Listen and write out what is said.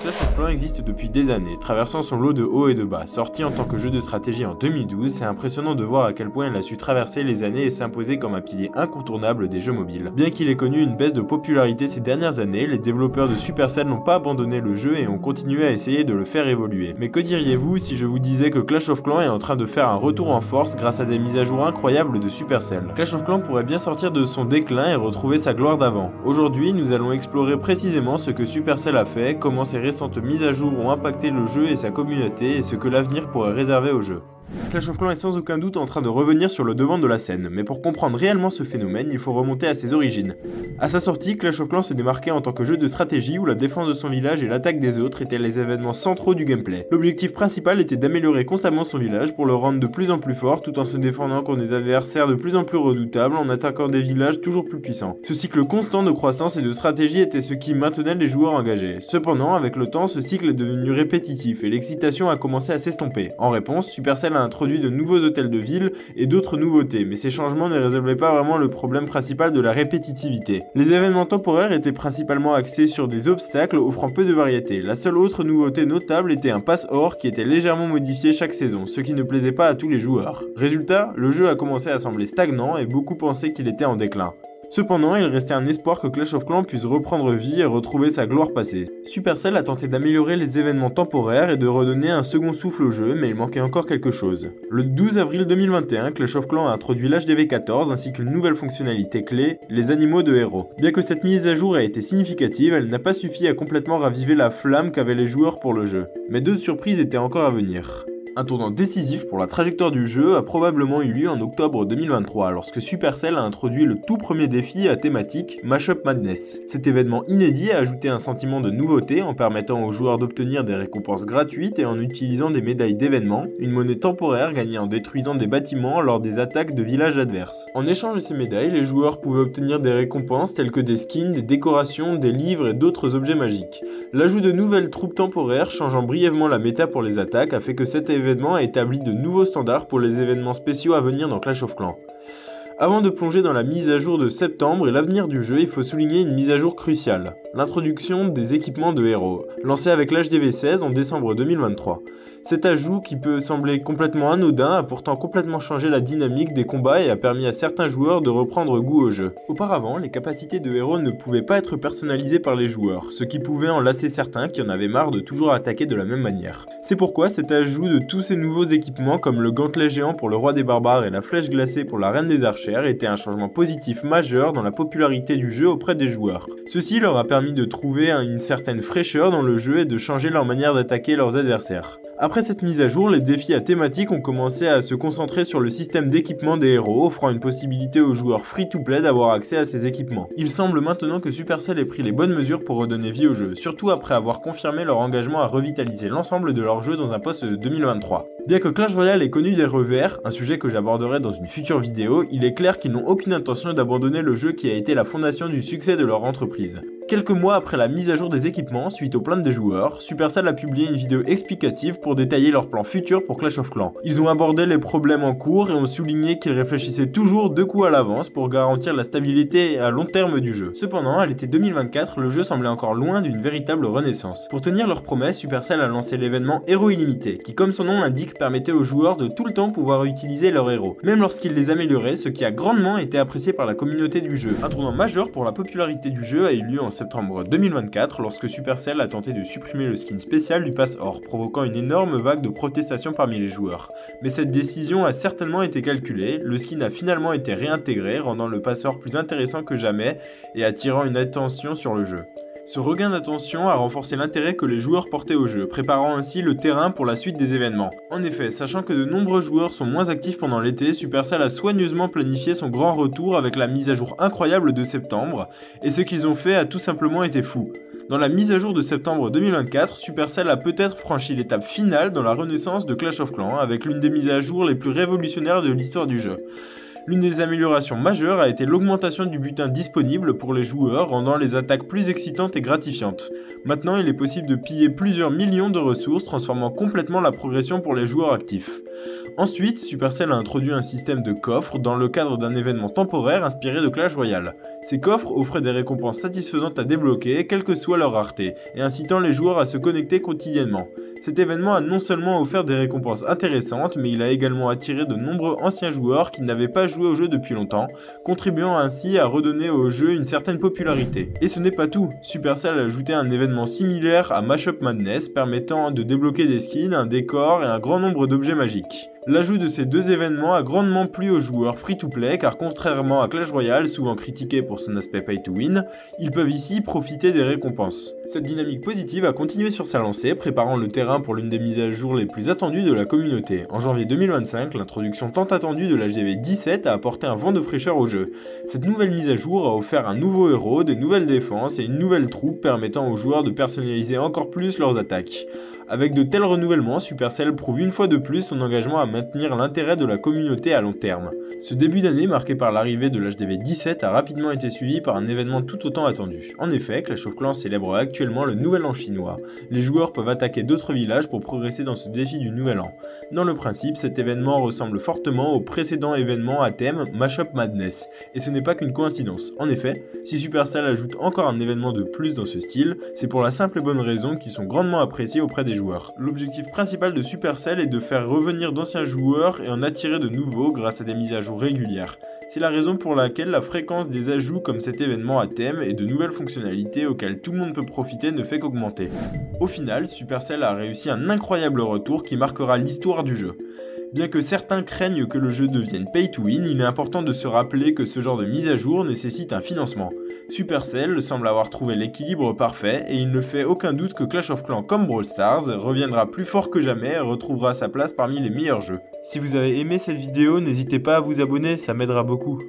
Clash of Clans existe depuis des années, traversant son lot de hauts et de bas. Sorti en tant que jeu de stratégie en 2012, c'est impressionnant de voir à quel point il a su traverser les années et s'imposer comme un pilier incontournable des jeux mobiles. Bien qu'il ait connu une baisse de popularité ces dernières années, les développeurs de Supercell n'ont pas abandonné le jeu et ont continué à essayer de le faire évoluer. Mais que diriez-vous si je vous disais que Clash of Clans est en train de faire un retour en force grâce à des mises à jour incroyables de Supercell? Clash of Clans pourrait bien sortir de son déclin et retrouver sa gloire d'avant. Aujourd'hui, nous allons explorer précisément ce que Supercell a fait, comment ses récentes mises à jour ont impacté le jeu et sa communauté et ce que l'avenir pourrait réserver au jeu. Clash of Clans est sans aucun doute en train de revenir sur le devant de la scène, mais pour comprendre réellement ce phénomène, il faut remonter à ses origines. À sa sortie, Clash of Clans se démarquait en tant que jeu de stratégie où la défense de son village et l'attaque des autres étaient les événements centraux du gameplay. L'objectif principal était d'améliorer constamment son village pour le rendre de plus en plus fort tout en se défendant contre des adversaires de plus en plus redoutables en attaquant des villages toujours plus puissants. Ce cycle constant de croissance et de stratégie était ce qui maintenait les joueurs engagés. Cependant, avec le temps, ce cycle est devenu répétitif et l'excitation a commencé à s'estomper. En réponse, Supercell a introduit de nouveaux hôtels de ville et d'autres nouveautés, mais ces changements ne résolvaient pas vraiment le problème principal de la répétitivité. Les événements temporaires étaient principalement axés sur des obstacles offrant peu de variété. La seule autre nouveauté notable était un pass or qui était légèrement modifié chaque saison, ce qui ne plaisait pas à tous les joueurs. Résultat, le jeu a commencé à sembler stagnant et beaucoup pensaient qu'il était en déclin. Cependant, il restait un espoir que Clash of Clans puisse reprendre vie et retrouver sa gloire passée. Supercell a tenté d'améliorer les événements temporaires et de redonner un second souffle au jeu, mais il manquait encore quelque chose. Le 12 avril 2021, Clash of Clans a introduit l'HDV14 ainsi qu'une nouvelle fonctionnalité clé, les animaux de héros. Bien que cette mise à jour ait été significative, elle n'a pas suffi à complètement raviver la flamme qu'avaient les joueurs pour le jeu. Mais deux surprises étaient encore à venir. Un tournant décisif pour la trajectoire du jeu a probablement eu lieu en octobre 2023 lorsque Supercell a introduit le tout premier défi à thématique Mashup Madness. Cet événement inédit a ajouté un sentiment de nouveauté en permettant aux joueurs d'obtenir des récompenses gratuites et en utilisant des médailles d'événements, une monnaie temporaire gagnée en détruisant des bâtiments lors des attaques de villages adverses. En échange de ces médailles, les joueurs pouvaient obtenir des récompenses telles que des skins, des décorations, des livres et d'autres objets magiques. L'ajout de nouvelles troupes temporaires changeant brièvement la méta pour les attaques a fait que cet événement a établi de nouveaux standards pour les événements spéciaux à venir dans Clash of Clans. Avant de plonger dans la mise à jour de septembre et l'avenir du jeu, il faut souligner une mise à jour cruciale, l'introduction des équipements de héros, lancé avec l'HDV16 en décembre 2023. Cet ajout, qui peut sembler complètement anodin, a pourtant complètement changé la dynamique des combats et a permis à certains joueurs de reprendre goût au jeu. Auparavant, les capacités de héros ne pouvaient pas être personnalisées par les joueurs, ce qui pouvait en lasser certains qui en avaient marre de toujours attaquer de la même manière. C'est pourquoi cet ajout de tous ces nouveaux équipements comme le gantelet géant pour le roi des barbares et la flèche glacée pour la reine des archères était un changement positif majeur dans la popularité du jeu auprès des joueurs. Ceci leur a permis de trouver une certaine fraîcheur dans le jeu et de changer leur manière d'attaquer leurs adversaires. Après cette mise à jour, les défis à thématique ont commencé à se concentrer sur le système d'équipement des héros, offrant une possibilité aux joueurs free-to-play d'avoir accès à ces équipements. Il semble maintenant que Supercell ait pris les bonnes mesures pour redonner vie au jeu, surtout après avoir confirmé leur engagement à revitaliser l'ensemble de leur jeu dans un post de 2023. Bien que Clash Royale ait connu des revers, un sujet que j'aborderai dans une future vidéo, il est clair qu'ils n'ont aucune intention d'abandonner le jeu qui a été la fondation du succès de leur entreprise. Quelques mois après la mise à jour des équipements, suite aux plaintes des joueurs, Supercell a publié une vidéo explicative pour détailler leurs plans futurs pour Clash of Clans. Ils ont abordé les problèmes en cours et ont souligné qu'ils réfléchissaient toujours 2 coups à l'avance pour garantir la stabilité à long terme du jeu. Cependant, à l'été 2024, le jeu semblait encore loin d'une véritable renaissance. Pour tenir leurs promesses, Supercell a lancé l'événement Héros Illimité, qui comme son nom l'indique permettait aux joueurs de tout le temps pouvoir utiliser leurs héros, même lorsqu'ils les amélioraient, ce qui a grandement été apprécié par la communauté du jeu. Un tournant majeur pour la popularité du jeu a eu lieu en septembre 2024 lorsque Supercell a tenté de supprimer le skin spécial du pass or, provoquant une énorme vague de protestations parmi les joueurs. Mais cette décision a certainement été calculée, le skin a finalement été réintégré, rendant le pass or plus intéressant que jamais et attirant une attention sur le jeu. Ce regain d'attention a renforcé l'intérêt que les joueurs portaient au jeu, préparant ainsi le terrain pour la suite des événements. En effet, sachant que de nombreux joueurs sont moins actifs pendant l'été, Supercell a soigneusement planifié son grand retour avec la mise à jour incroyable de septembre, et ce qu'ils ont fait a tout simplement été fou. Dans la mise à jour de septembre 2024, Supercell a peut-être franchi l'étape finale dans la renaissance de Clash of Clans, avec l'une des mises à jour les plus révolutionnaires de l'histoire du jeu. L'une des améliorations majeures a été l'augmentation du butin disponible pour les joueurs, rendant les attaques plus excitantes et gratifiantes. Maintenant, il est possible de piller plusieurs millions de ressources, transformant complètement la progression pour les joueurs actifs. Ensuite, Supercell a introduit un système de coffres dans le cadre d'un événement temporaire inspiré de Clash Royale. Ces coffres offraient des récompenses satisfaisantes à débloquer, quelle que soit leur rareté, et incitant les joueurs à se connecter quotidiennement. Cet événement a non seulement offert des récompenses intéressantes, mais il a également attiré de nombreux anciens joueurs qui n'avaient pas joué au jeu depuis longtemps, contribuant ainsi à redonner au jeu une certaine popularité. Et ce n'est pas tout, Supercell a ajouté un événement similaire à Mashup Madness permettant de débloquer des skins, un décor et un grand nombre d'objets magiques. L'ajout de ces deux événements a grandement plu aux joueurs free-to-play car contrairement à Clash Royale, souvent critiqué pour son aspect pay-to-win, ils peuvent ici profiter des récompenses. Cette dynamique positive a continué sur sa lancée, préparant le terrain pour l'une des mises à jour les plus attendues de la communauté. En janvier 2025, l'introduction tant attendue de l'HDV 17 a apporté un vent de fraîcheur au jeu. Cette nouvelle mise à jour a offert un nouveau héros, des nouvelles défenses et une nouvelle troupe permettant aux joueurs de personnaliser encore plus leurs attaques. Avec de tels renouvellements, Supercell prouve une fois de plus son engagement à maintenir l'intérêt de la communauté à long terme. Ce début d'année marqué par l'arrivée de l'HDV 17 a rapidement été suivi par un événement tout autant attendu. En effet, Clash of Clans célèbre actuellement le Nouvel An chinois. Les joueurs peuvent attaquer d'autres villages pour progresser dans ce défi du Nouvel An. Dans le principe, cet événement ressemble fortement au précédent événement à thème Mashup Madness. Et ce n'est pas qu'une coïncidence. En effet, si Supercell ajoute encore un événement de plus dans ce style, c'est pour la simple et bonne raison qu'ils sont grandement appréciés auprès des joueurs. L'objectif principal de Supercell est de faire revenir d'anciens joueurs et en attirer de nouveaux grâce à des mises à jour régulières. C'est la raison pour laquelle la fréquence des ajouts comme cet événement à thème et de nouvelles fonctionnalités auxquelles tout le monde peut profiter ne fait qu'augmenter. Au final, Supercell a réussi un incroyable retour qui marquera l'histoire du jeu. Bien que certains craignent que le jeu devienne pay to win, il est important de se rappeler que ce genre de mise à jour nécessite un financement. Supercell semble avoir trouvé l'équilibre parfait et il ne fait aucun doute que Clash of Clans comme Brawl Stars reviendra plus fort que jamais et retrouvera sa place parmi les meilleurs jeux. Si vous avez aimé cette vidéo, n'hésitez pas à vous abonner, ça m'aidera beaucoup.